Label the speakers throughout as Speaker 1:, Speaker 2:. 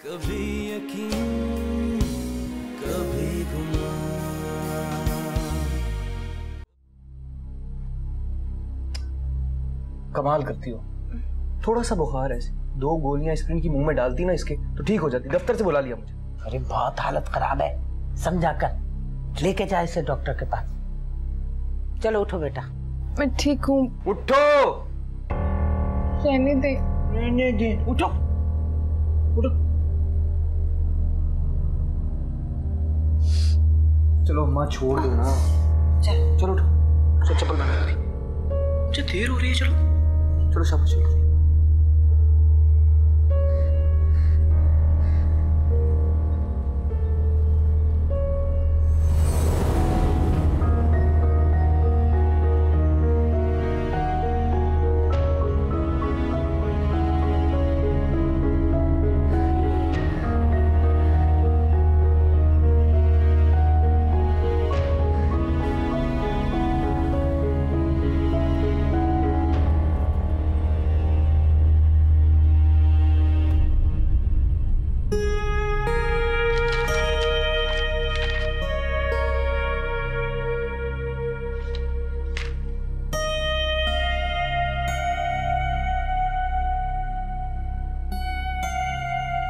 Speaker 1: कभी यकीन कभी गुमान।
Speaker 2: कमाल करती हो, थोड़ा सा बुखार है, 2 गोलियां एस्प्रिन की मुंह में डालती ना इसके तो ठीक हो जाती। दफ्तर से बुला लिया मुझे।
Speaker 3: अरे बहुत हालत खराब है, समझा कर लेके जाए इसे डॉक्टर के पास। चलो उठो बेटा।
Speaker 4: मैं ठीक हूँ।
Speaker 2: उठो।
Speaker 4: रहने दे।
Speaker 2: रहने दे। उठो उठो। चलो माँ छोड़ दो ना। चलो उठो। चलो चप्पल पहना दी। मुझे देर हो रही है। चलो शाबाश चलो।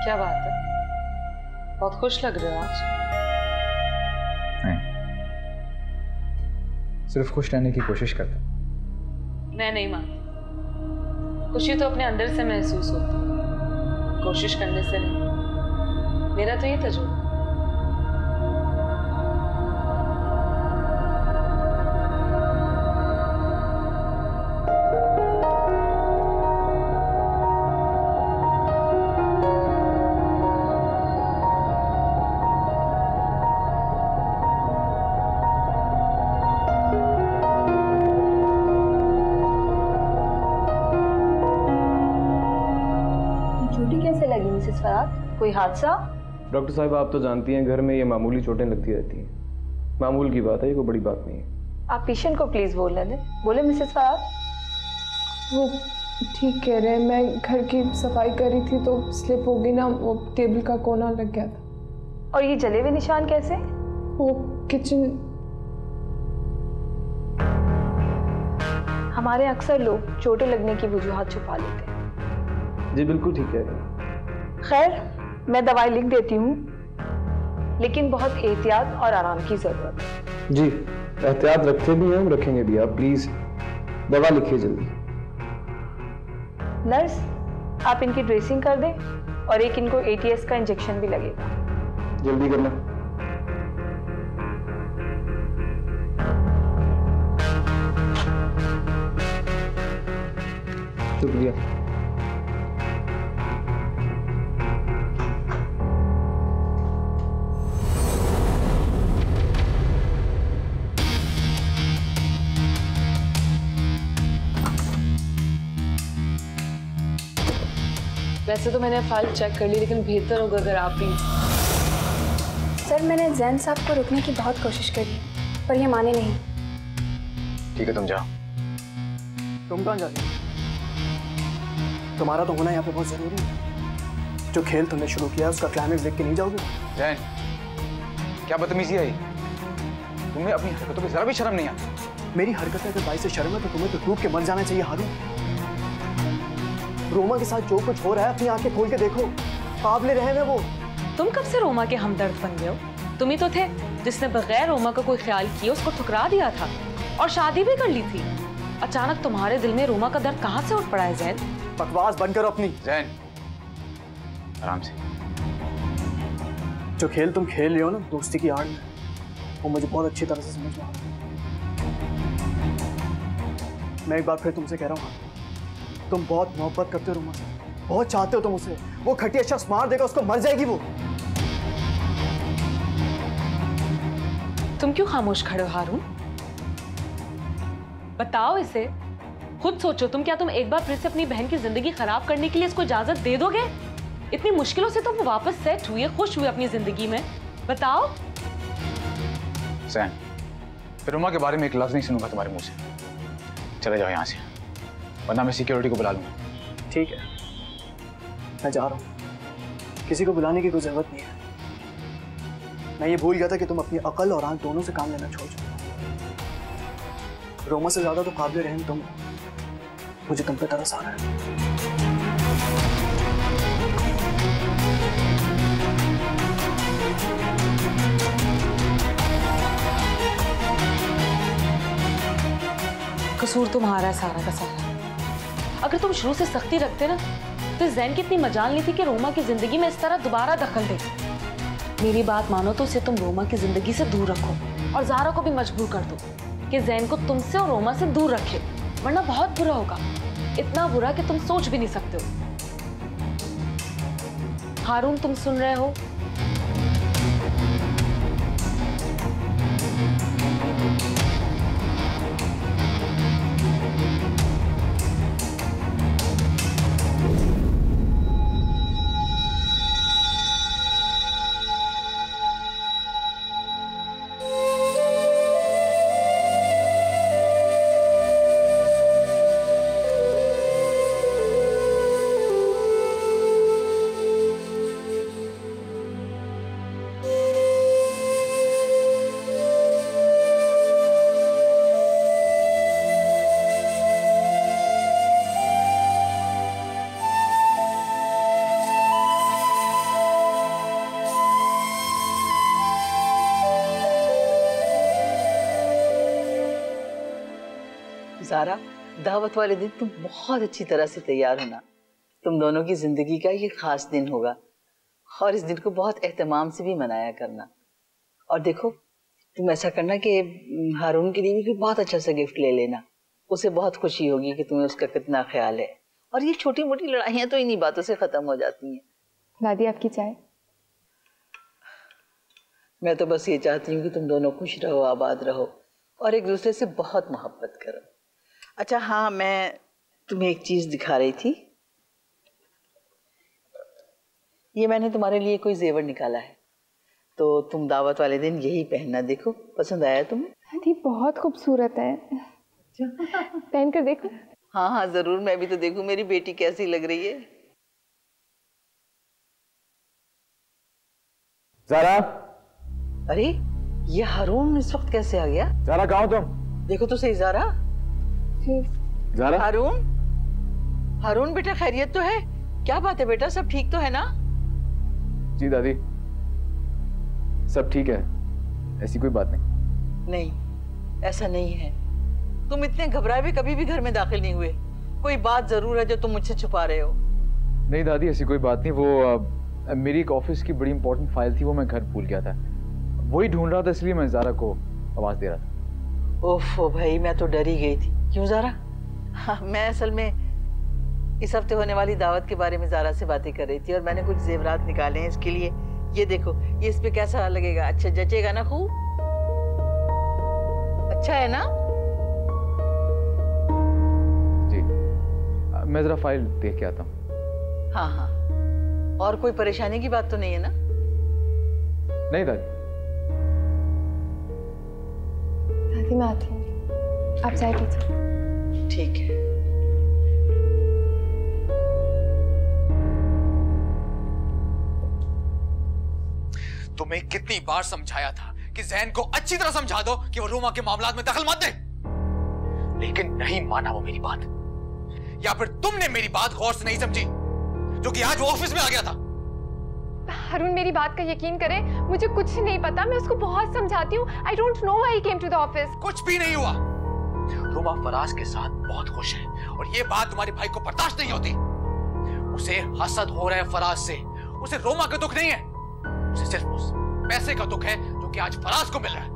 Speaker 5: क्या बात है, बहुत खुश लग रहे हो आज।
Speaker 6: नहीं, सिर्फ खुश रहने की कोशिश करता।
Speaker 5: मैं नहीं मानती, खुशी तो अपने अंदर से महसूस होती है, कोशिश करने से नहीं। मेरा तो ये तजुर्बा।
Speaker 7: कैसे लगी मिसेस फराद? कोई हादसा?
Speaker 2: डॉक्टर साहब आप तो जानती हैं घर में ये मामूली चोटें लगती रहती हैं। मामूल की बात है, ये कोई बड़ी बात नहीं है।
Speaker 7: आप पेशेंट को प्लीज बोलने दें। बोले मिसेस फराद।
Speaker 4: वो ठीक कह रहे हैं, मैं घर की सफाई कर रही थी तो स्लिप हो गई ना, वो टेबल का कोना लग गया था।
Speaker 7: और ये जले हुए निशान कैसे?
Speaker 4: वो किचन।
Speaker 7: हमारे अक्सर लोग चोटें लगने की वजूहात छुपा लेते हैं।
Speaker 2: जी बिल्कुल ठीक है।
Speaker 7: खैर मैं दवाई लिख देती हूँ, लेकिन बहुत एहतियात और आराम की जरूरत है।
Speaker 2: जी एहतियात रखते भी हैं, हम रखेंगे भी। आप प्लीज दवा लिखिए जल्दी।
Speaker 7: नर्स आप इनकी ड्रेसिंग कर दें और एक इनको ATS का इंजेक्शन भी लगेगा।
Speaker 2: जल्दी करना। शुक्रिया।
Speaker 5: वैसे तो मैंने फाइल चेक कर ली, लेकिन बेहतर होगा अगर आप भी।
Speaker 8: सर मैंने जैन साहब को रोकने की बहुत कोशिश करी, पर ये माने नहीं।
Speaker 6: ठीक है तुम जाओ।
Speaker 9: तुम कहाँ जा रही हो? तुम्हारा तो होना यहाँ पे बहुत जरूरी है। जो खेल तुमने शुरू किया उसका क्लाइमेक्स देख के नहीं जाओगे?
Speaker 6: जैन, क्या बदतमीजी है? तुम्हें अपनी हरकतों की जरा भी शर्म नहीं आती?
Speaker 9: मेरी हरकतें अगर भाई से शर्म है तो तुम्हें तो डूब के मर जाना चाहिए हारून। रोमा के साथ जो कुछ हो रहा है अपनी आंखें खोल के देखो। काबिले रहे हैं वो।
Speaker 5: तुम कब से रोमा के हमदर्द बन गए हो? तुम ही तो थे जिसने बगैर रोमा का कोई ख्याल किए उसको ठुकरा दिया था और शादी भी कर ली थी। अचानक तुम्हारे दिल में रोमा का दर्द कहाँ से उठ पड़ा है जैन?
Speaker 9: बकवास बंद करो अपनी।
Speaker 6: जैन आराम से।
Speaker 9: जो खेल तुम खेल रहे हो ना दोस्ती की आड़ में, वो मुझे बहुत अच्छी तरह से समझ में आ रहा है। मैं एक बार फिर तुमसे कह रहा हूँ, तुम बहुत मोहब्बत करते हो रोमा से, बहुत चाहते हो तुम उसे। वो खटिया शख्स मार देगा उसको, मर जाएगी वो।
Speaker 5: तुम क्यों खामोश खड़े हो हारून? बताओ इसे, खुद सोचो। क्या तुम एक बार फिर से अपनी बहन की जिंदगी खराब करने के लिए इसको इजाजत दे दोगे? इतनी मुश्किलों से तुम वापस सेट हुए, खुश हुए अपनी जिंदगी में। बताओ।
Speaker 6: सैन, फिर रोमा के बारे में एक लफ्ज नहीं सुनूंगा तुम्हारे मुंह से। चले जाओ यहाँ से, वरना मैं सिक्योरिटी को बुला लूंगा।
Speaker 9: ठीक है, मैं जा रहा हूँ। किसी को बुलाने की कोई जरूरत नहीं है। मैं ये भूल गया था कि तुम अपनी अकल और आंख दोनों से काम लेना छोड़ चुके हो। रोमा से ज्यादा तो काबिल रहम तुम, मुझे तुम पे तरस आ रहा है।
Speaker 5: कसूर तुम्हारा है सारा का सारा। अगर तुम शुरू से सख्ती रखते ना तो जैन की इतनी मजाल नहीं थी कि रोमा की जिंदगी में इस तरह दोबारा दखल दे। मेरी बात मानो तो उसे तुम रोमा की जिंदगी से दूर रखो और ज़ारा को भी मजबूर कर दो कि जैन को तुमसे और रोमा से दूर रखे, वरना बहुत बुरा होगा, इतना बुरा कि तुम सोच भी नहीं सकते हो। हारून, तुम सुन रहे हो?
Speaker 10: ज़ारा, दावत वाले दिन तुम बहुत अच्छी तरह से तैयार होना। तुम दोनों की जिंदगी का ये खास दिन होगा और इस दिन को बहुत एहतमाम से भी मनाया करना। और देखो, तुम ऐसा करना कि हारून के लिए भी बहुत अच्छा सा गिफ्ट ले लेना। उसे बहुत खुशी होगी कि तुम्हें उसका कितना ख्याल है। और ये छोटी मोटी लड़ाइयाँ तो इन्हीं बातों से खत्म हो जाती हैं।
Speaker 4: दादी, आपकी चाय?
Speaker 10: मैं तो बस ये चाहती हूँ कि तुम दोनों खुश रहो, आबाद रहो और एक दूसरे से बहुत मोहब्बत करो। अच्छा हाँ, मैं तुम्हें एक चीज दिखा रही थी। ये मैंने तुम्हारे लिए कोई जेवर निकाला है, तो तुम दावत वाले दिन यही पहनना। देखो, पसंद आया तुम्हें?
Speaker 4: दादी, बहुत खूबसूरत है, पहन कर देखो।
Speaker 10: हाँ हाँ जरूर, मैं भी तो देखूं मेरी बेटी कैसी लग रही है।
Speaker 6: ज़ारा,
Speaker 10: अरे ये हारून इस वक्त कैसे आ गया?
Speaker 6: ज़ारा कहाँ हो तुम?
Speaker 10: देखो तो सही ज़ारा।
Speaker 6: ज़ारा?
Speaker 10: हारून, हारून बेटा खैरियत तो है? क्या बात है बेटा, सब ठीक तो है ना?
Speaker 6: जी दादी, सब ठीक है, ऐसी कोई बात नहीं।
Speaker 10: नहीं, ऐसा नहीं है। तुम इतने घबराए भी कभी भी घर में दाखिल नहीं हुए। कोई बात जरूर है जो तुम मुझसे छुपा रहे हो। नहीं
Speaker 6: दादी, ऐसी कोई बात नहीं। वो मेरी एक ऑफिस की बड़ी इंपॉर्टेंट फाइल थी, वो मैं घर भूल गया था, वही ढूंढ रहा था, इसलिए मैं ज़ारा को आवाज दे रहा था।
Speaker 10: ओफो भाई, मैं तो डर ही गई थी। क्यों ज़ारा? हाँ, मैं असल में इस हफ्ते होने वाली दावत के बारे में ज़ारा से बातें कर रही थी और मैंने कुछ जेवरात निकाले हैं इसके लिए। ये देखो, ये इस पे कैसा लगेगा? अच्छा जचेगा ना? खूब अच्छा है ना?
Speaker 6: जी, मैं जरा फाइल देख के आता हूँ।
Speaker 10: हाँ हाँ, और कोई परेशानी की बात तो नहीं है ना?
Speaker 6: नहीं दादी।
Speaker 4: दादी मैं आती हूँ, आप चाय पीजिए।
Speaker 10: ठीक है।
Speaker 11: तुम्हें कितनी बार समझाया था कि जैन को अच्छी तरह समझा दो कि वो रोमा के मामलात में दखल मत दे, लेकिन नहीं माना वो मेरी बात। या फिर तुमने मेरी बात गौर से नहीं समझी, जो कि आज वो ऑफिस में आ गया था।
Speaker 4: हारून, मेरी बात का यकीन करें, मुझे कुछ नहीं पता। मैं उसको बहुत समझाती हूँ। I don't know why he came to the office।
Speaker 11: कुछ भी नहीं हुआ। रोमा फराज के साथ बहुत खुश है और ये बात तुम्हारे भाई को बर्दाश्त नहीं होती। उसे हसद हो रहा है फराज से। उसे रोमा का दुख नहीं है, उसे सिर्फ उस पैसे का दुख है जो कि आज फराज को मिल रहा है।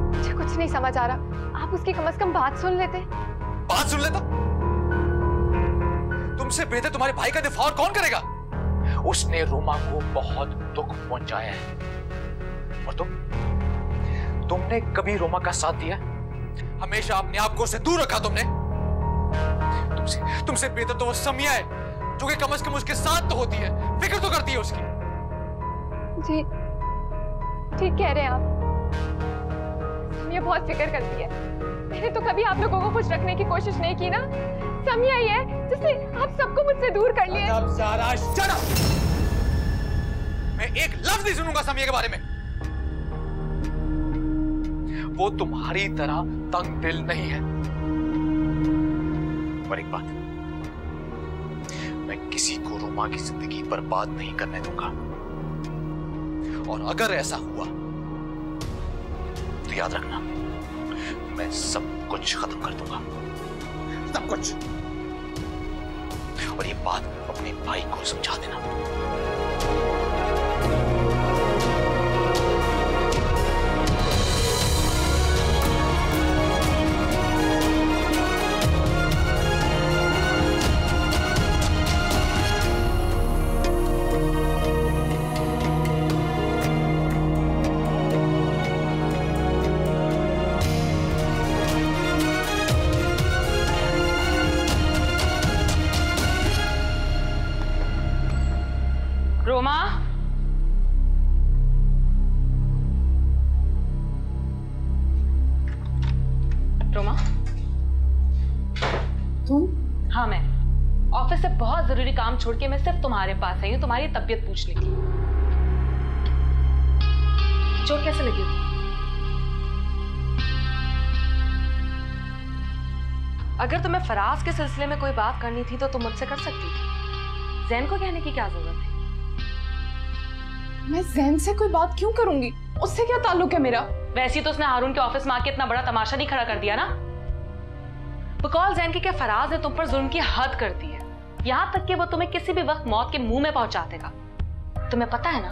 Speaker 4: मुझे कुछ नहीं समझ आ रहा। आप उसकी कम से कम बात सुन लेते।
Speaker 11: बात सुन लेता? तुमसे बेहतर तुम्हारे भाई का दिफा और कौन करेगा? उसने रोमा को बहुत दुख पहुंचाया है और तुमने कभी रोमा का साथ दिया? हमेशा अपने आप को उससे दूर रखा तुमने। तुमसे बेहतर तो वो समिया है जो कि कम से कम उसके साथ तो होती है, फिक्र तो करती है उसकी।
Speaker 4: जी ठीक कह रहे हैं आप, समिया बहुत फिक्र करती है। मैंने तो कभी आप लोगों को खुश रखने की कोशिश नहीं की ना। कमी आई है जिसने आप सबको मुझसे दूर कर लिया?
Speaker 11: अब सारा शट अप! मैं एक लफ्ज नहीं सुनूंगा समिया के बारे में। वो तुम्हारी तरह तंग दिल नहीं है। और एक बात, मैं किसी को रोमा की जिंदगी बर्बाद नहीं करने दूंगा, और अगर ऐसा हुआ तो याद रखना मैं सब कुछ खत्म कर दूंगा, सब कुछ। और ये बात अपने भाई को समझा देना।
Speaker 5: रोमा, रोमा,
Speaker 4: तुम?
Speaker 5: हाँ मैं ऑफिस से बहुत जरूरी काम छोड़ के मैं सिर्फ तुम्हारे पास आई हूँ, तुम्हारी तबीयत पूछने की। चोट कैसे लगी? अगर तुम्हें फराज के सिलसिले में कोई बात करनी थी तो तुम मुझसे कर सकती थी। ज़ैन को कहने की क्या जरूरत थी?
Speaker 4: मैं ज़ैन से कोई बात क्यों करूंगी? उससे क्या ताल्लुक है मेरा?
Speaker 5: वैसे तो उसने हारून के ऑफिस में आके इतना बड़ा तमाशा नहीं खड़ा कर दिया ना। बकौल ज़ैन के क्या फराज ने तुम पर जुल्म की हद कर दी है, यहाँ तक कि वो तुम्हें किसी भी वक्त मौत के मुंह में पहुंचा देगा। तुम्हें पता है ना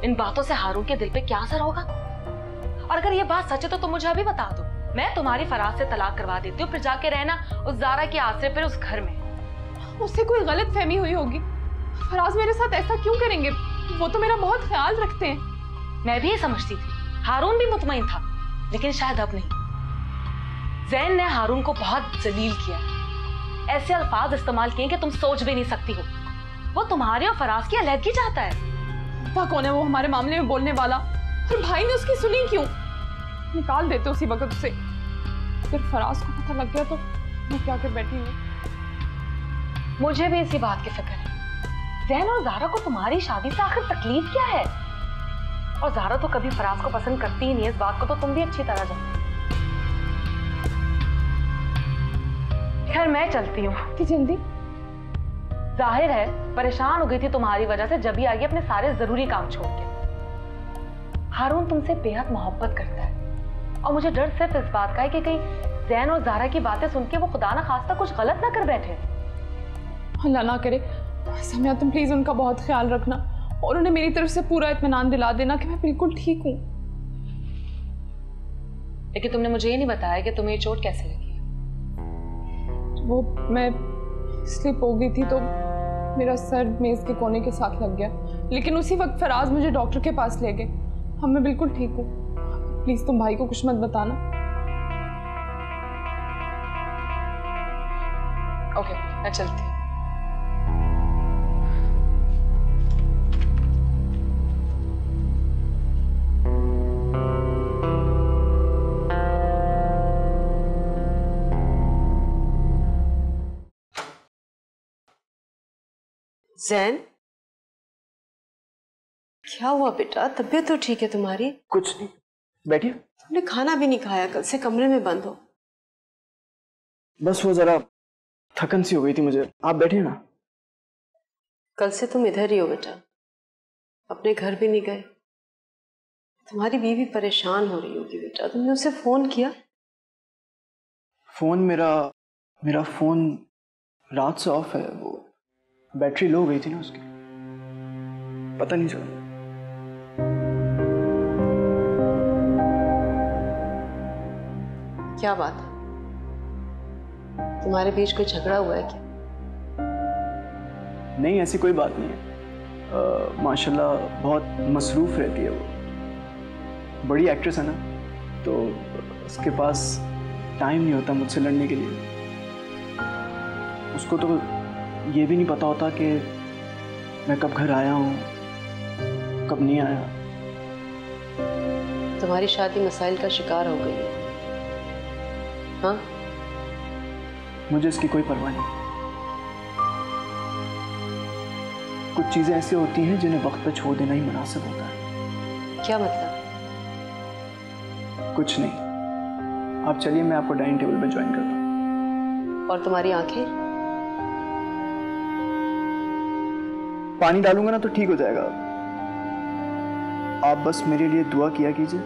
Speaker 5: इन बातों से हारून के दिल पे क्या असर होगा? और अगर ये बात सच है तो तुम मुझे अभी बता दो, मैं तुम्हारी फराज से तलाक करवा देती हूँ, फिर जाके रहना उस ज़ारा के आसरे पर उस घर में।
Speaker 4: उससे कोई गलत फहमी हुई होगी। फराज मेरे साथ ऐसा क्यों करेंगे? वो तो मेरा बहुत ख्याल रखते हैं।
Speaker 5: मैं भी ये समझती थी, हारून भी मुतमईन था, लेकिन शायद अब नहीं। ज़ैन ने हारून को बहुत जलील किया, ऐसे अल्फाज इस्तेमाल किए कि तुम सोच भी नहीं सकती हो। वो तुम्हारे और फराज की अलग ही चाहता है।
Speaker 4: पता कौन है वो हमारे मामले में बोलने वाला? और भाई ने उसकी सुनी क्यों? निकाल देते उसी वक्त उसे। अगर फराज को पता लग गया तो मैं क्या कर बैठी हूँ।
Speaker 5: मुझे भी इसी बात की फिक्र है। ज़ैन और ज़ारा को तुम्हारी शादी से आखिर तकलीफ क्या है? और ज़ारा तो कभी फराज को पसंद करती ही नहीं है, इस बात को तो तुम भी अच्छी तरह जानते हो। खैर मैं चलती हूँ।
Speaker 4: कि जल्दी?
Speaker 5: जाहिर है परेशान हो गई थी तुम्हारी वजह से, जब भी आई अपने सारे जरूरी काम छोड़ के। हारून तुमसे बेहद मोहब्बत करता है और मुझे डर सिर्फ इस बात का है कि कहीं ज़ैन और ज़ारा की बातें सुन के वो खुदा ना खास्ता कुछ गलत ना कर बैठे।
Speaker 4: अल्लाह ना करे। समिया तुम प्लीज उनका बहुत ख्याल रखना और उन्हें मेरी तरफ से पूरा इत्मीनान दिला देना कि मैं बिल्कुल ठीक हूँ।
Speaker 5: लेकिन तुमने मुझे ये नहीं बताया कि तुम्हें चोट कैसे लगी?
Speaker 4: वो मैं स्लिप हो गई थी तो मेरा सर मेज के कोने के साथ लग गया, लेकिन उसी वक्त फराज मुझे डॉक्टर के पास ले गए। हाँ मैं बिल्कुल ठीक हूँ। प्लीज तुम भाई को कुछ मत बताना।
Speaker 5: ओके मैं चलती हूँ।
Speaker 12: ज़ैन, क्या हुआ बेटा? तबीयत तो ठीक है तुम्हारी?
Speaker 9: कुछ नहीं, बैठिए।
Speaker 12: तुमने खाना भी नहीं खाया, कल से कमरे में बंद हो।
Speaker 9: बस वो जरा थकन सी हो गई थी मुझे। आप बैठिए ना।
Speaker 12: कल से तुम इधर ही हो बेटा, अपने घर भी नहीं गए। तुम्हारी बीवी परेशान हो रही होगी बेटा, तुमने उसे फोन किया?
Speaker 9: फोन मेरा फोन रात से ऑफ है। वो बैटरी लो हो गई थी ना उसकी, पता नहीं चला।
Speaker 12: क्या बात है, तुम्हारे बीच कोई झगड़ा हुआ है क्या?
Speaker 9: नहीं, ऐसी कोई बात नहीं है। माशाल्लाह बहुत मसरूफ रहती है वो, बड़ी एक्ट्रेस है ना, तो उसके पास टाइम नहीं होता मुझसे लड़ने के लिए। उसको तो ये भी नहीं पता होता कि मैं कब घर आया हूँ, कब नहीं आया।
Speaker 12: तुम्हारी शादी मसाइल का शिकार हो गई है। हाँ,
Speaker 9: मुझे इसकी कोई परवाह नहीं। कुछ चीजें ऐसी होती हैं जिन्हें वक्त पे छोड़ देना ही मुनासिब होता है।
Speaker 12: क्या मतलब?
Speaker 9: कुछ नहीं, आप चलिए, मैं आपको डाइनिंग टेबल पे ज्वाइन करता हूँ।
Speaker 12: और तुम्हारी आंखें?
Speaker 9: पानी डालूंगा ना तो ठीक हो जाएगा। आप बस मेरे लिए दुआ किया कीजिए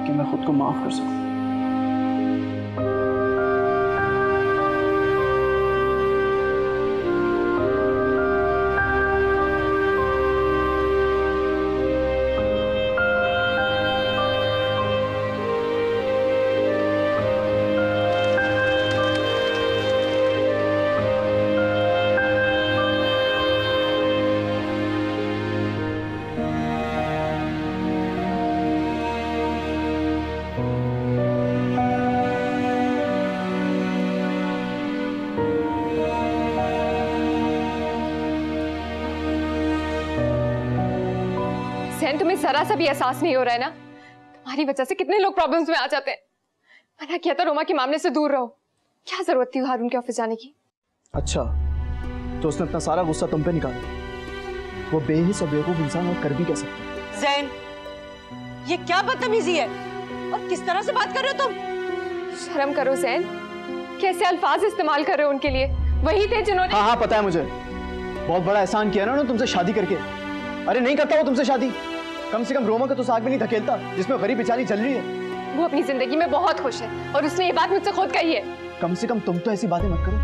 Speaker 9: कि मैं खुद को माफ कर सकूं।
Speaker 4: जैन, तुम्हें जरा सा भी एहसास नहीं हो रहा है ना? तुम्हारी वजह से कितने लोग प्रॉब्लम्स में आ जाते हैं। मना किया था रोमा के मामले से दूर रहो। क्या जरूरत थी हारून के ऑफिस जाने की?
Speaker 9: अच्छा, तो उसने अपना सारा गुस्सा तुम पे निकाला। वो बेहिस और बेवकूफ इंसान और कर भी क्या सकता है?
Speaker 12: जैन, ये क्या बदतमीजी है और किस तरह से बात कर रहे हो तुम?
Speaker 4: शर्म करो जैन, कैसे अल्फाज इस्तेमाल कर रहे हो उनके लिए। वही थे जिन्होंने।
Speaker 9: हाँ, पता है मुझे। बहुत बड़ा एहसान किया ना उन्होंने तुमसे शादी करके। अरे नहीं करता वो तुमसे शादी, कम से कम रोमा का तो साग भी नहीं धकेलता जिसमें गरीब बेचारी चल रही है।
Speaker 4: वो अपनी जिंदगी में बहुत खुश है और उसने ये बात मुझसे खुद कही है।
Speaker 9: कम से कम तुम तो ऐसी बातें मत करो।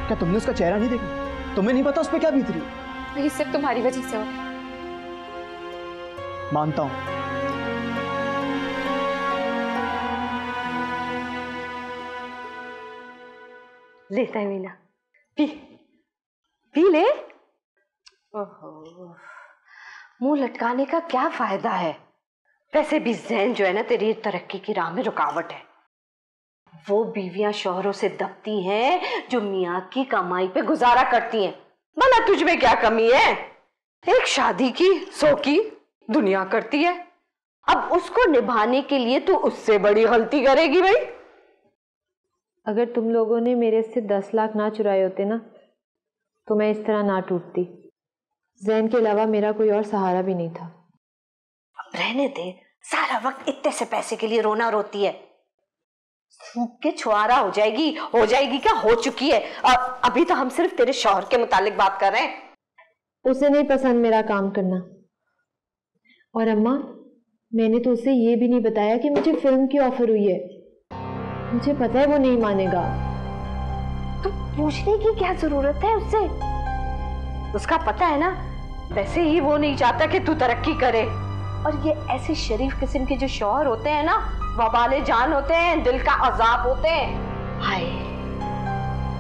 Speaker 9: क्या तुमने उसका चेहरा नहीं देखा? तुम्हें नहीं पता उस पर क्या बीत रही है?
Speaker 4: वही सिर्फ तुम्हारी वजह से हो रहा है।
Speaker 9: मानता हूं।
Speaker 3: लेता है मीना, पी पी ले। ओहो, मुंह लटकाने का क्या फायदा है? वैसे भी जैन जो है ना, तेरी तरक्की की राह में रुकावट है। वो बीवियां शौहरों से दबती हैं जो मियाँ की कमाई पे गुजारा करती हैं। भला तुझ में क्या कमी है? एक शादी की 100 की दुनिया करती है। अब उसको निभाने के लिए तू उससे बड़ी गलती करेगी भाई?
Speaker 13: अगर तुम लोगों ने मेरे से 10 लाख ना चुराए होते ना, तो मैं इस तरह ना टूटती। जैन के अलावा मेरा कोई और सहारा भी नहीं था।
Speaker 3: अब रहने दे, सारा वक्त इतने से पैसे के लिए रोना रोती है। सूख के छुआरा हो जाएगी क्या? हो चुकी है। अभी तो हम सिर्फ तेरे शौहर के मुतालिक बात कर रहे हैं।
Speaker 13: उसे नहीं पसंद मेरा काम करना। और अम्मा, मैंने तो उसे ये भी नहीं बताया कि मुझे फिल्म की ऑफर हुई है। मुझे पता है वो नहीं मानेगा।
Speaker 3: तो पूछने की क्या जरूरत है उससे? उसका पता है ना, वैसे ही वो नहीं चाहता कि तू तरक्की करे। और ये ऐसे शरीफ किस्म के जो शौहर होते हैं ना, वबाले जान होते हैं, दिल का अजाब होते हैं। हाय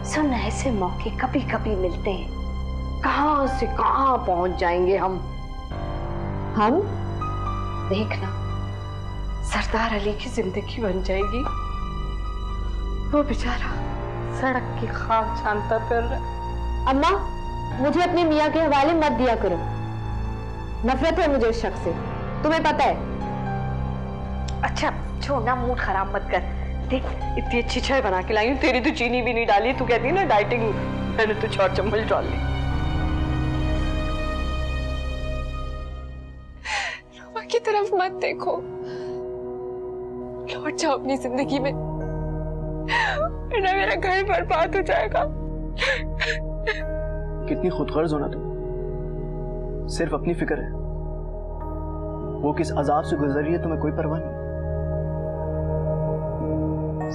Speaker 3: सुन, ऐसे मौके कभी कभी मिलते हैं। कहां से कहां पहुंच जाएंगे हम। देखना, सरदार अली की जिंदगी बन जाएगी। वो बेचारा सड़क की खाक छानता फिर रहा।
Speaker 13: अम्मा, मुझे अपने मियाँ के हवाले मत दिया करो। नफरत है मुझे उस शख्स से, तुम्हें पता है।
Speaker 3: अच्छा छोड़ना, मूड खराब मत कर। देख, इतनी अच्छी चाय बना के लाई हूँ, तेरी तो चीनी भी नहीं डाली। तू कहती है ना डाइटिंग, मैंने तो 4 चम्मच डाल ली।
Speaker 4: रोमा की तरफ मत देखो, लौट जाओ अपनी जिंदगी में, वरना मेरा घर बर्बाद हो जाएगा।
Speaker 9: कितनी खुदगर्ज हो ना तुम, सिर्फ अपनी फिक्र है। वो किस अजाब से गुजर रही है तुम्हें कोई परवाह नहीं।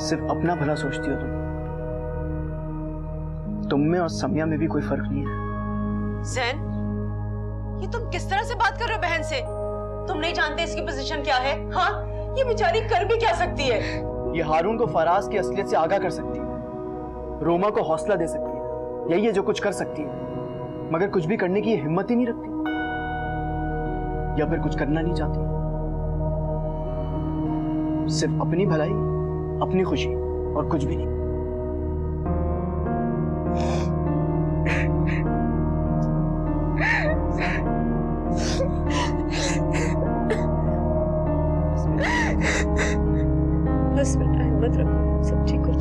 Speaker 9: सिर्फ अपना भला सोचती हो तुम में और समिया में भी कोई फर्क नहीं है।
Speaker 12: जैन, ये तुम किस तरह से बात कर रहे हो बहन से? तुम नहीं जानते इसकी पोजीशन क्या है? हाँ, ये बेचारी कर भी क्या सकती है?
Speaker 9: ये हारून को फराज की असलियत से आगाह कर सकती है, रोमा को हौसला दे सकती है। यही है जो कुछ कर सकती है, मगर कुछ भी करने की हिम्मत ही नहीं रखती, या फिर कुछ करना नहीं चाहती। सिर्फ अपनी भलाई, अपनी खुशी और कुछ भी नहीं।
Speaker 12: बस बेटा, हिम्मत रखो, सब ठीक हो।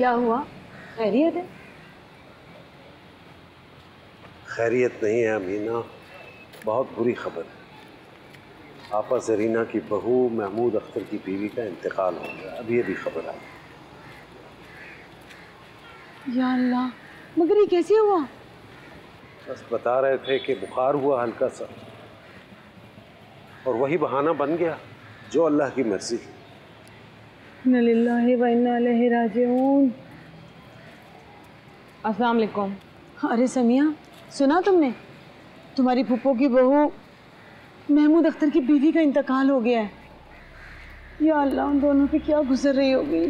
Speaker 12: क्या हुआ? खैरियत है?
Speaker 14: खैरियत नहीं है अमीना, बहुत बुरी खबर है। आपा जरीना की बहू महमूद अख्तर की बीवी का इंतकाल हो गया, अभी अभी खबर आई।
Speaker 12: या अल्लाह, मगर ये कैसे हुआ?
Speaker 14: बस बता रहे थे कि बुखार हुआ हल्का सा, और वही बहाना बन गया, जो अल्लाह की मर्जी।
Speaker 12: इन्ना लिल्लाहि व इन्ना इलैहि राजिऊन।
Speaker 5: अस्सलाम वालेकुम।
Speaker 12: अरे समिया, सुना तुमने? तुम्हारी फूफो की बहू महमूद अख्तर की बीवी का इंतकाल हो गया है। या अल्लाह, उन दोनों पे क्या गुजर रही होगी।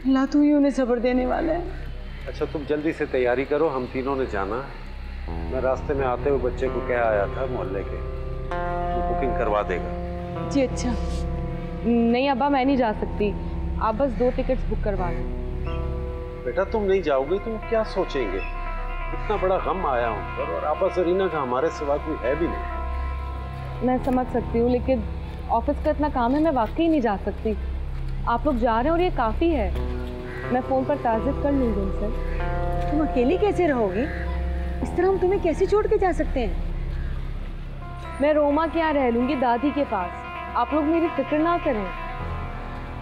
Speaker 12: अल्लाह तू ही उन्हें सब्र देने वाला है।
Speaker 14: अच्छा तुम जल्दी से तैयारी करो, हम तीनों ने जाना है। मैं रास्ते में आते हुए बच्चे को कह आया था मोहल्ले के, तो बुकिंग करवा देगा।
Speaker 12: जी अच्छा।
Speaker 5: नहीं अब्बा, मैं नहीं जा सकती, आप बस 2 टिकट्स बुक करवा दें।
Speaker 14: बेटा तुम नहीं जाओगी तो क्या सोचेंगे? इतना बड़ा गम आया उन पर, और आपा जरीना का हमारे सिवा कोई है भी नहीं।
Speaker 5: मैं समझ सकती हूँ, लेकिन ऑफिस का इतना काम है, मैं वाकई नहीं जा सकती। आप लोग जा रहे हैं और ये काफ़ी है। मैं फ़ोन पर ताज़िद कर लूँगी उनसे।
Speaker 12: तुम अकेली कैसे रहोगी? इस तरह हम तुम्हें कैसे छोड़ के जा सकते हैं?
Speaker 5: मैं रोमा के यहाँ रह लूँगी, दादी के पास। आप लोग मेरी फिक्र ना करें।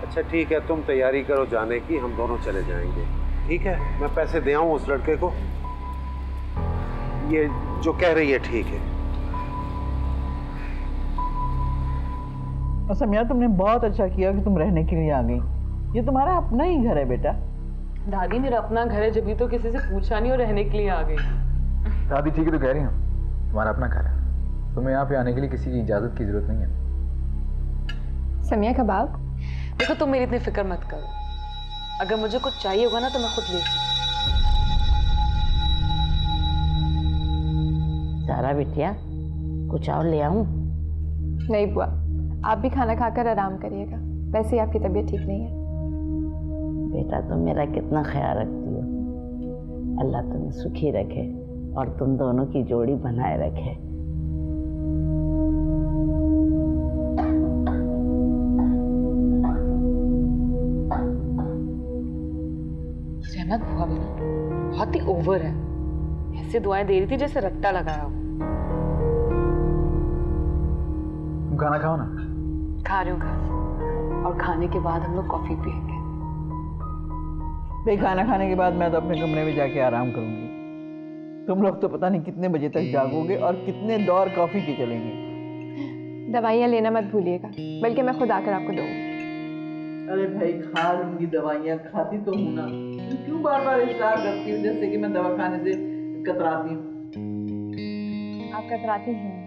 Speaker 14: अच्छा ठीक है, तुम तैयारी करो जाने की, हम दोनों चले जाएंगे। ठीक है, मैं पैसे दे आऊँ उस लड़के को? ये जो कह रही है ठीक है।
Speaker 15: समिया, तुमने बहुत अच्छा किया कि तुम रहने के लिए आ गई। ये तुम्हारा अपना ही घर है बेटा।
Speaker 5: दादी मेरा अपना घर है, जब तो किसी से पूछा नहीं और रहने के लिए आ गई।
Speaker 6: दादी ठीक है तो कह रही हूँ, तुम्हारा अपना घर है, तुम्हें यहाँ पे आने के लिए किसी की इजाजत की जरूरत नहीं है।
Speaker 8: समिया कबाब।
Speaker 5: देखो तुम मेरी इतनी फिक्र मत करो, अगर मुझे कुछ चाहिए होगा ना तो मैं खुद ले लूँगी।
Speaker 10: सारा बिटिया, कुछ और ले आऊं?
Speaker 8: नहीं बुआ, आप भी खाना खाकर आराम करिएगा, वैसे ही आपकी तबीयत ठीक नहीं है।
Speaker 10: बेटा तुम मेरा कितना ख्याल रखती हो। अल्लाह तुम्हें सुखी रखे और तुम दोनों की जोड़ी बनाए रखे।
Speaker 5: रहमत बुआ भी बहुत ही ओवर है, ऐसे दुआएं दे रही थी जैसे रट्टा लगाया हो।
Speaker 6: तुम खाना खाओ ना।
Speaker 5: खा रही हूँ, और खाने के बाद हम लोग कॉफी पियेंगे।
Speaker 15: भाई खाना खाने के बाद मैं तो अपने कमरे में जाके आराम करूंगी। तुम लोग तो पता नहीं कितने बजे तक जागोगे और कितने दौर कॉफी के चलेंगे।
Speaker 8: दवाइयाँ लेना मत भूलिएगा, बल्कि मैं खुद आकर आपको दूंगी।
Speaker 15: अरे भाई खा लूंगी दवाइयाँ, खाती तो हूँ ना, क्यों बार बार इशरार करती हूँ जैसे कि मैं दवा खाने से कतराती हूँ।
Speaker 8: आप कतराती हैं।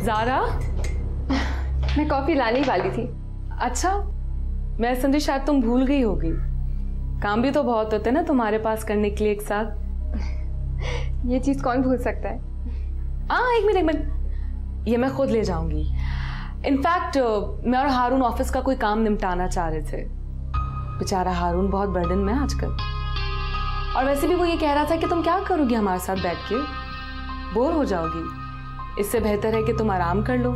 Speaker 5: ज़ारा,
Speaker 8: मैं कॉफी लाने ही वाली थी।
Speaker 5: अच्छा, मैं समझी शायद तुम भूल गई होगी। काम भी तो बहुत होते हैं ना तुम्हारे पास करने के लिए एक साथ।
Speaker 8: ये चीज़ कौन भूल सकता है?
Speaker 5: एक मिनट, ये मैं खुद ले जाऊंगी। इनफैक्ट मैं और हारून ऑफिस का कोई काम निपटाना चाह रहे थे। बेचारा हारून बहुत बर्डन में आजकल, और वैसे भी वो ये कह रहा था कि तुम क्या करोगी हमारे साथ बैठ के, बोर हो जाओगी। इससे बेहतर है कि तुम आराम कर लो।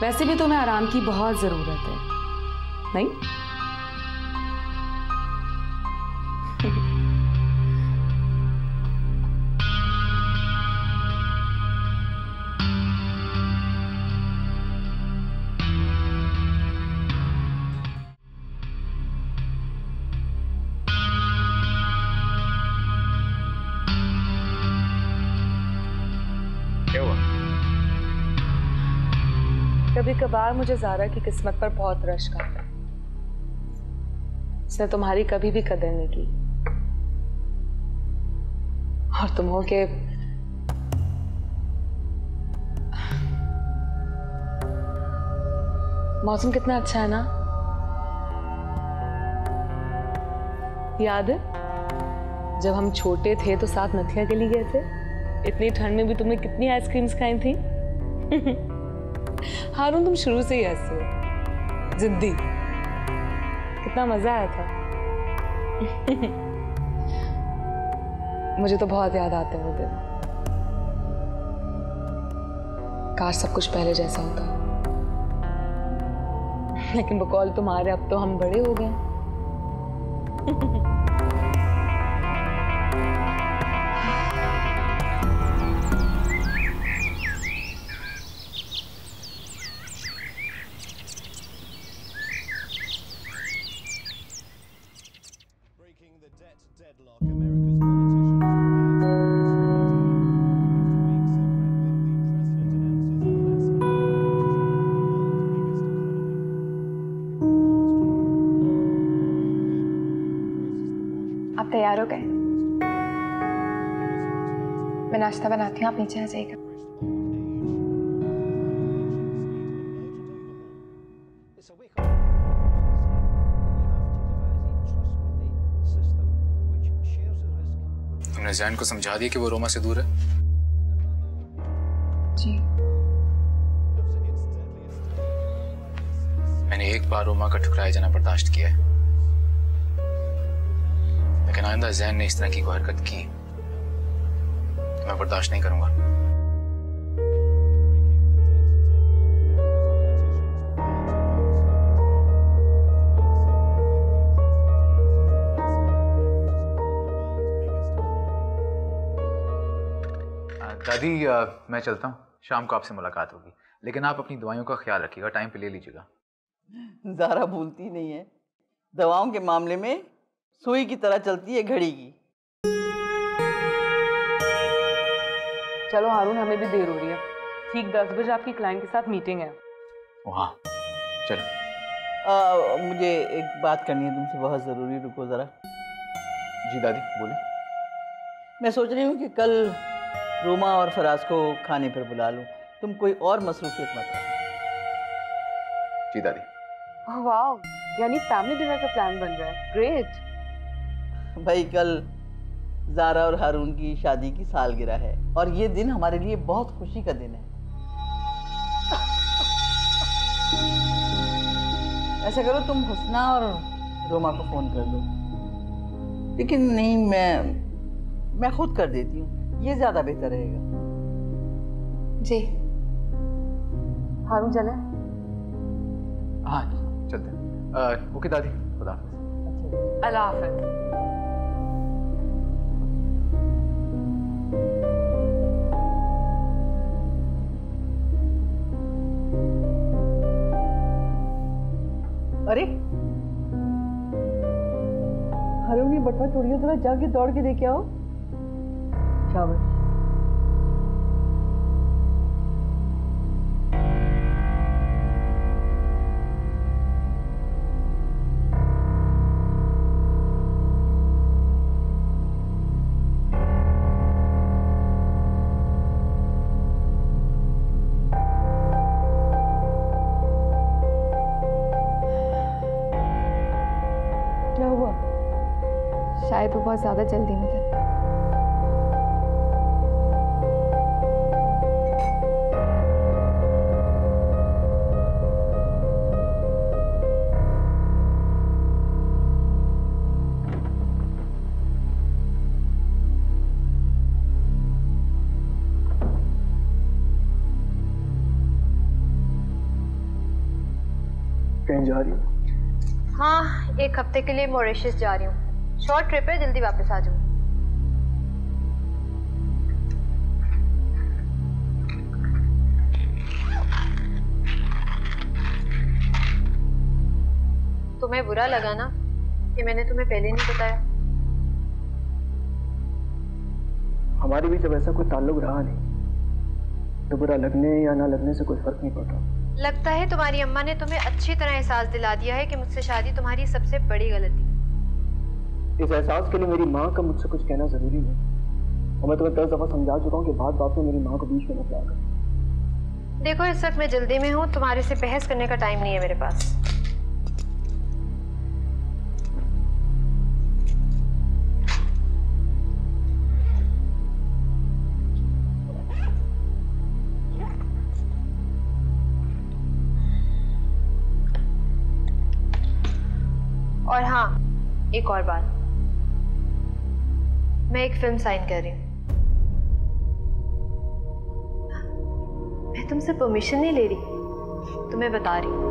Speaker 5: वैसे भी तुम्हें आराम की बहुत जरूरत है, नहीं?
Speaker 6: क्या हुआ?
Speaker 5: कभी कभार मुझे ज़ारा की किस्मत पर बहुत रश्क आता है। उसने तुम्हारी कभी भी कदर नहीं की, और तुम हो के मौसम कितना अच्छा है ना? याद है जब हम छोटे थे तो साथ नथिया गली गए थे? इतनी ठंड में भी तुमने कितनी आइसक्रीम्स खाई थी। हारून, तुम शुरू से ही ऐसे हो, जिद्दी। कितना मजा आया था। मुझे तो बहुत याद आते हैं वो दिन। काश सब कुछ पहले जैसा होता, लेकिन बकौल तुम्हारे अब तो हम बड़े हो गए।
Speaker 8: आप तैयार हो गए? मैं नाश्ता बनाती हूँ, आप नीचे आ जाइएगा।
Speaker 11: तुमने जैन को समझा दिया कि वो रोमा से दूर है?
Speaker 8: जी।
Speaker 11: मैंने एक बार रोमा का ठुकराया जाना बर्दाश्त किया है, लेकिन आइंदा जैन ने इस तरह की कोई हरकत की तो मैं बर्दाश्त नहीं करूंगा।
Speaker 6: दादी, मैं चलता हूँ, शाम को आपसे मुलाकात होगी, लेकिन आप अपनी दवाइयों का ख्याल रखिएगा, टाइम पे ले लीजिएगा।
Speaker 15: ज़ारा भूलती नहीं है, दवाओं के मामले में सुई की तरह चलती है घड़ी की।
Speaker 5: चलो हारून, हमें भी देर हो रही है। ठीक 10 बजे आपकी क्लाइंट के साथ मीटिंग है।
Speaker 6: हाँ चलो।
Speaker 15: मुझे एक बात करनी है तुमसे, बहुत ज़रूरी। रुको ज़रा।
Speaker 6: जी दादी बोले।
Speaker 15: मैं सोच रही हूँ कि कल रोमा और फराज को खाने पर बुला लूँ, तुम कोई और मसरूफियत मत रखो।
Speaker 6: जी दादी।
Speaker 5: वाह, यानी फैमिली डिनर का प्लान बन रहा है। ग्रेट।
Speaker 15: भाई कल ज़ारा और हारून की शादी की सालगिरह है और ये दिन हमारे लिए बहुत खुशी का दिन है। ऐसा करो, तुम हुस्ना और रोमा को फ़ोन कर दो। लेकिन नहीं, मैं खुद कर देती हूँ, ये ज़्यादा बेहतर रहेगा।
Speaker 8: जी।
Speaker 5: हारून चले?
Speaker 6: हाँ चलते हैं। ओके दादी, खुदा हाफिज़।
Speaker 5: अल्लाह हाफिज़।
Speaker 15: अरे हारून, ये बटवा तोड़िए, थोड़ा जाके दौड़ के देखे आओ। शाबाश। क्या हुआ?
Speaker 8: शायद वो बहुत ज़्यादा जल्दी में थे।
Speaker 9: कहीं जा रही हो?
Speaker 13: हाँ, 1 हफ्ते के लिए मॉरिशस जा रही हूँ। शॉर्ट ट्रिप है, जल्दी वापस आ जाऊँ। तुम्हें बुरा लगा ना कि मैंने तुम्हें पहले नहीं बताया?
Speaker 9: हमारे बीच अब ऐसा कोई ताल्लुक रहा नहीं, तो बुरा लगने या ना लगने से कोई फर्क नहीं पड़ता।
Speaker 13: लगता है तुम्हारी अम्मा ने तुम्हें अच्छी तरह एहसास दिला दिया है कि मुझसे शादी तुम्हारी सबसे बड़ी गलती।
Speaker 9: इस एहसास के लिए मेरी माँ का मुझसे कुछ कहना जरूरी नहीं, और मैं तुम्हें 10 दफा समझा चुका हूँ कि बात बात में मेरी माँ को बीच में मत लाकर।
Speaker 13: देखो, इस वक्त मैं जल्दी में हूँ, तुम्हारे से बहस करने का टाइम नहीं है मेरे पास। और हाँ, एक और बात, मैं एक फिल्म साइन कर रही हूँ। मैं तुमसे परमिशन नहीं ले रही, तुम्हें बता रही हूँ।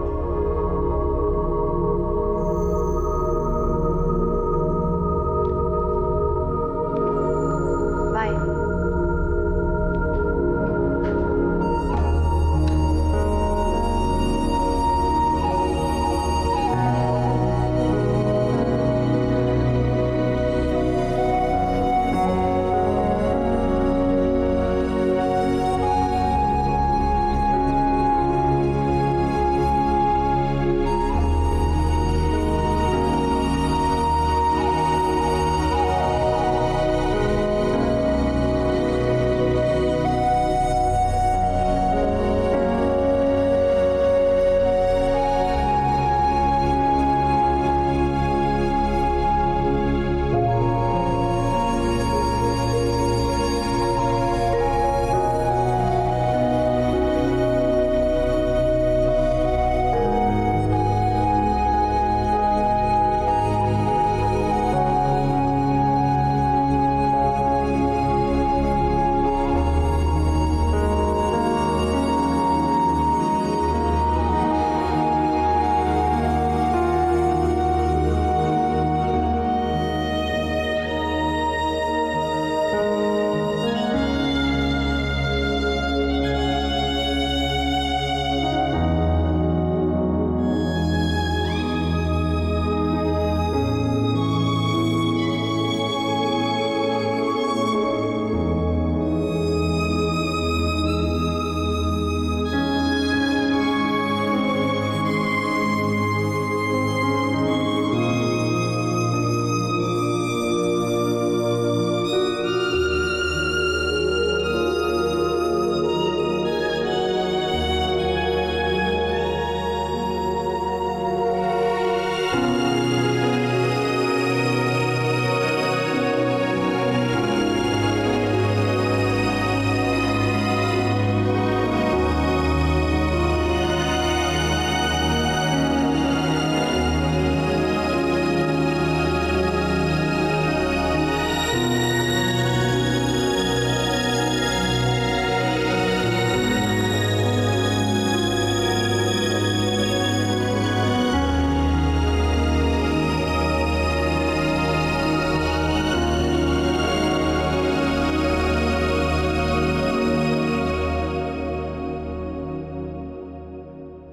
Speaker 13: बाय।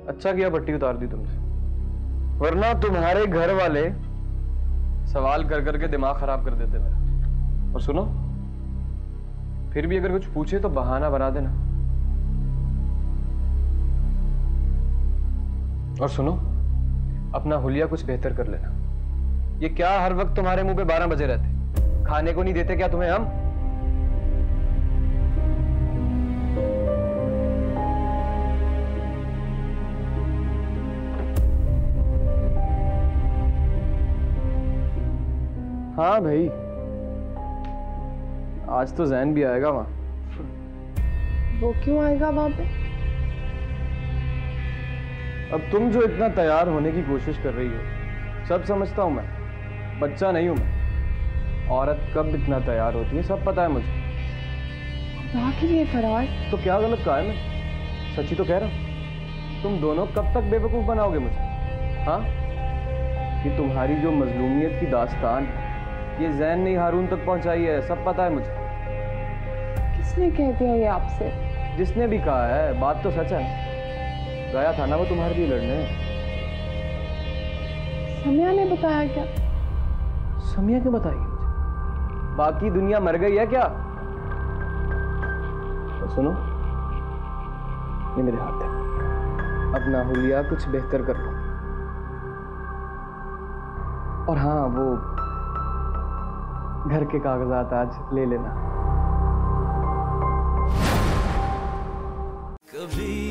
Speaker 2: अच्छा किया पट्टी उतार दी तुमसे, वरना तुम्हारे घर वाले सवाल कर करके दिमाग खराब कर देते मेरा। और सुनो, फिर भी अगर कुछ पूछे तो बहाना बना देना। और सुनो, अपना हुलिया कुछ बेहतर कर लेना। ये क्या हर वक्त तुम्हारे मुंह पे 12 बजे रहते? खाने को नहीं देते क्या तुम्हें हम? हाँ भाई, आज तो जैन भी आएगा वहां।
Speaker 4: वो क्यों आएगा वहां पे?
Speaker 2: अब तुम जो इतना तैयार होने की कोशिश कर रही हो, सब समझता हूं मैं, बच्चा नहीं हूं मैं। औरत कब इतना तैयार होती है सब पता है मुझे।
Speaker 4: खुदा के लिए फराज,
Speaker 2: तो क्या गलत कहा है मैं? सच्ची तो कह रहा हूं। तुम दोनों कब तक बेवकूफ बनाओगे मुझे? हाँ, कि तुम्हारी जो मजलूमियत की दास्तान है ये जैन ने हारून तक पहुंचाई है, सब पता है मुझे।
Speaker 4: किसने कह दिया ये आपसे?
Speaker 2: जिसने भी कहा है, बात तो सच है। गया था ना वो तुम्हारे लिए लड़ने।
Speaker 4: समिया ने बताया क्या?
Speaker 2: समिया क्यों बताएगी मुझे? बाकी दुनिया मर गई है क्या? तो सुनो, ये मेरे हाथ है, अपना हुलिया कुछ बेहतर कर लो। और हाँ, वो घर के कागजात आज ले लेना।
Speaker 1: कभी